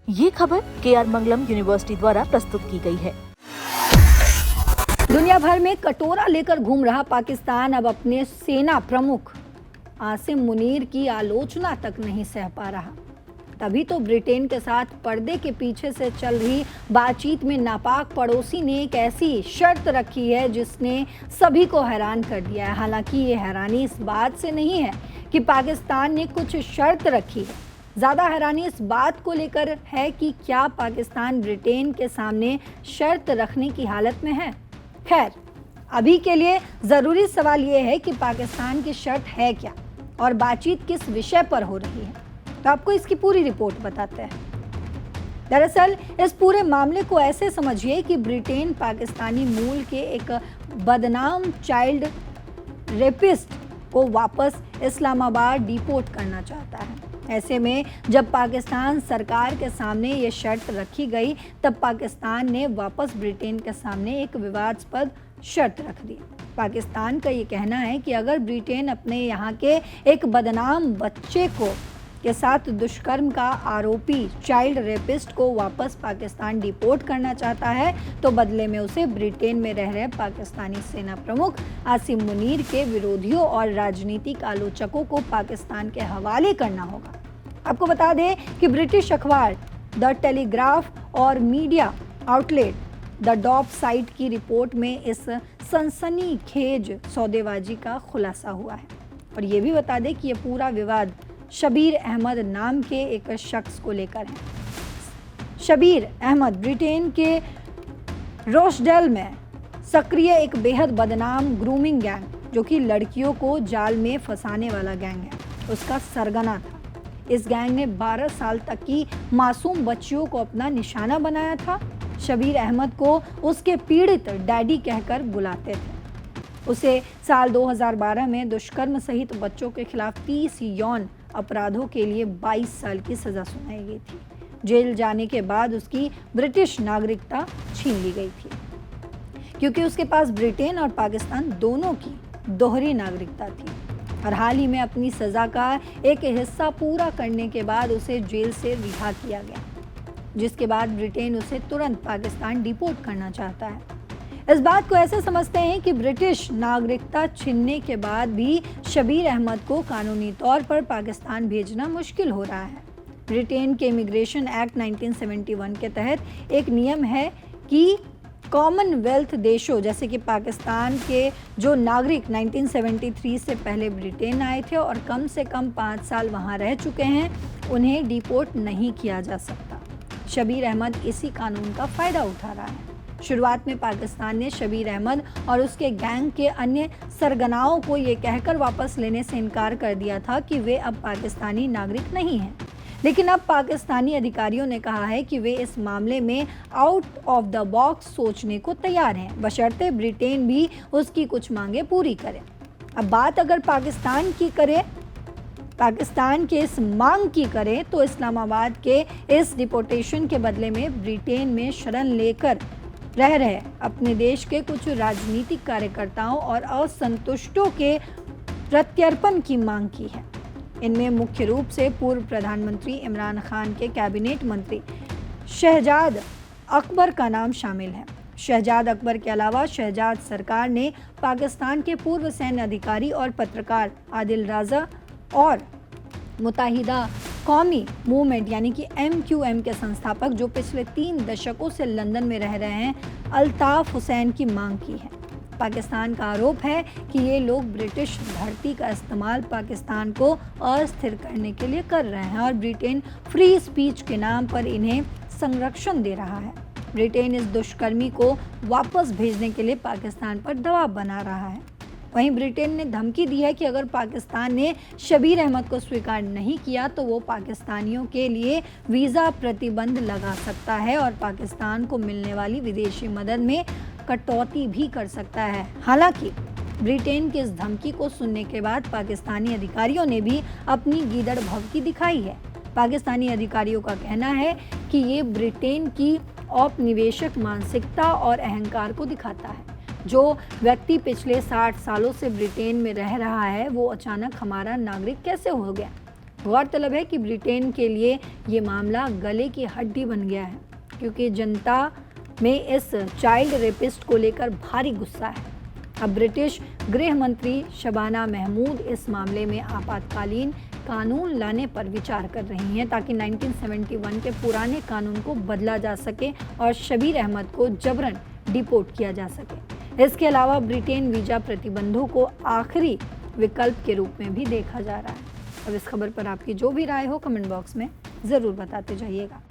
ये खबर KR मंगलम university द्वारा प्रस्तुत की गई है। दुनिया भर में कटोरा लेकर घूम रहा पाकिस्तान अब अपने सेना प्रमुख आसिम मुनीर की आलोचना तक नहीं सह पा रहा। तभी तो ब्रिटेन के साथ पर्दे के पीछे से चल रही बातचीत में नापाक पड़ोसी ने एक ऐसी शर्त रखी है जिसने सभी को हैरान कर दिया है। हालांकि ये हैरानी इस बात से नहीं है कि पाकिस्तान ने कुछ शर्त रखी है, ज़्यादा हैरानी इस बात को लेकर है कि क्या पाकिस्तान ब्रिटेन के सामने शर्त रखने की हालत में है। खैर, अभी के लिए ज़रूरी सवाल ये है कि पाकिस्तान की शर्त है क्या और बातचीत किस विषय पर हो रही है। तो आपको इसकी पूरी रिपोर्ट बताते हैं। दरअसल इस पूरे मामले को ऐसे समझिए कि ब्रिटेन पाकिस्तानी मूल के एक बदनाम चाइल्ड रेपिस्ट को वापस इस्लामाबाद डिपोर्ट करना चाहता है। ऐसे में जब पाकिस्तान सरकार के सामने ये शर्त रखी गई, तब पाकिस्तान ने वापस ब्रिटेन के सामने एक विवादास्पद शर्त रख दी। पाकिस्तान का ये कहना है कि अगर ब्रिटेन अपने यहाँ के एक बदनाम बच्चे के साथ दुष्कर्म का आरोपी चाइल्ड रेपिस्ट को वापस पाकिस्तान डिपोर्ट करना चाहता है, तो बदले में उसे ब्रिटेन में रह रहे पाकिस्तानी सेना प्रमुख आसिम मुनीर के विरोधियों और राजनीतिक आलोचकों को पाकिस्तान के हवाले करना होगा। आपको बता दें कि ब्रिटिश अखबार द टेलीग्राफ और मीडिया आउटलेट द डॉप साइट की रिपोर्ट में इस सनसनीखेज सौदेबाजी का खुलासा हुआ है। और ये भी बता दें कि ये पूरा विवाद शबीर अहमद नाम के एक शख्स को लेकर है। शबीर अहमद ब्रिटेन के रोचडेल में सक्रिय एक बेहद बदनाम ग्रूमिंग गैंग, जो कि लड़कियों को जाल में फंसाने वाला गैंग है, उसका सरगना था। इस गैंग ने 12 साल तक की मासूम बच्चियों को अपना निशाना बनाया था। शबीर अहमद को उसके पीड़ित डैडी कहकर बुलाते थे। उसे साल 2012 में दुष्कर्म सहित बच्चों के खिलाफ 30 यौन अपराधों के लिए 22 साल की सज़ा सुनाई गई थी। जेल जाने के बाद उसकी ब्रिटिश नागरिकता छीन ली गई थी, क्योंकि उसके पास ब्रिटेन और पाकिस्तान दोनों की दोहरी नागरिकता थी। और हाल ही में अपनी सज़ा का एक हिस्सा पूरा करने के बाद उसे जेल से रिहा किया गया, जिसके बाद ब्रिटेन उसे तुरंत पाकिस्तान डिपोर्ट करना चाहता है। इस बात को ऐसे समझते हैं कि ब्रिटिश नागरिकता छीनने के बाद भी शबीर अहमद को कानूनी तौर पर पाकिस्तान भेजना मुश्किल हो रहा है। ब्रिटेन के इमिग्रेशन एक्ट 1971 के तहत एक नियम है कि कॉमनवेल्थ देशों जैसे कि पाकिस्तान के जो नागरिक 1973 से पहले ब्रिटेन आए थे और कम से कम 5 साल वहां रह चुके हैं, उन्हें डिपोर्ट नहीं किया जा सकता। शबीर अहमद इसी कानून का फ़ायदा उठा रहा है। शुरुआत में पाकिस्तान ने शबीर अहमद और उसके गैंग के अन्य सरगनाओं को ये कहकर वापस लेने से इनकार कर दिया था कि वे अब पाकिस्तानी नागरिक नहीं हैं। लेकिन अब पाकिस्तानी अधिकारियों ने कहा है कि वे इस मामले में आउट ऑफ द बॉक्स सोचने को तैयार हैं, बशर्ते ब्रिटेन भी उसकी कुछ मांगे पूरी करे। अब बात अगर पाकिस्तान के इस मांग की करें, तो इस्लामाबाद के इस डिपोर्टेशन के बदले में ब्रिटेन में शरण लेकर रह रहे अपने देश के कुछ राजनीतिक कार्यकर्ताओं और असंतुष्टों के प्रत्यर्पण की मांग की है। इनमें मुख्य रूप से पूर्व प्रधानमंत्री इमरान खान के कैबिनेट मंत्री शहजाद अकबर का नाम शामिल है। शहजाद अकबर के अलावा शहजाद सरकार ने पाकिस्तान के पूर्व सैन्य अधिकारी और पत्रकार आदिल राजा और मुत्तहिदा कौमी मूवमेंट यानी कि MQM के संस्थापक, जो पिछले 3 दशकों से लंदन में रह रहे हैं, अल्ताफ हुसैन की मांग की है। पाकिस्तान का आरोप है कि ये लोग ब्रिटिश धरती का इस्तेमाल पाकिस्तान को अस्थिर करने के लिए कर रहे हैं और ब्रिटेन फ्री स्पीच के नाम पर इन्हें संरक्षण दे रहा है। ब्रिटेन इस दुष्कर्मी को वापस भेजने के लिए पाकिस्तान पर दबाव बना रहा है। वहीं ब्रिटेन ने धमकी दी है कि अगर पाकिस्तान ने शबीर अहमद को स्वीकार नहीं किया तो वो पाकिस्तानियों के लिए वीज़ा प्रतिबंध लगा सकता है और पाकिस्तान को मिलने वाली विदेशी मदद में कटौती भी कर सकता है। हालांकि ब्रिटेन की इस धमकी को सुनने के बाद पाकिस्तानी अधिकारियों ने भी अपनी गीदड़ भभकी दिखाई है। पाकिस्तानी अधिकारियों का कहना है कि ये ब्रिटेन की औपनिवेशिक मानसिकता और अहंकार को दिखाता है। जो व्यक्ति पिछले 60 सालों से ब्रिटेन में रह रहा है, वो अचानक हमारा नागरिक कैसे हो गया? गौरतलब है कि ब्रिटेन के लिए ये मामला गले की हड्डी बन गया है, क्योंकि जनता में इस चाइल्ड रेपिस्ट को लेकर भारी गुस्सा है। अब ब्रिटिश गृह मंत्री शबाना महमूद इस मामले में आपातकालीन कानून लाने पर विचार कर रही हैं, ताकि 1971 के पुराने कानून को बदला जा सके और शबीर अहमद को जबरन डिपोर्ट किया जा सके। इसके अलावा ब्रिटेन वीजा प्रतिबंधों को आखिरी विकल्प के रूप में भी देखा जा रहा है। अब इस खबर पर आपकी जो भी राय हो कमेंट बॉक्स में ज़रूर बताते जाइएगा।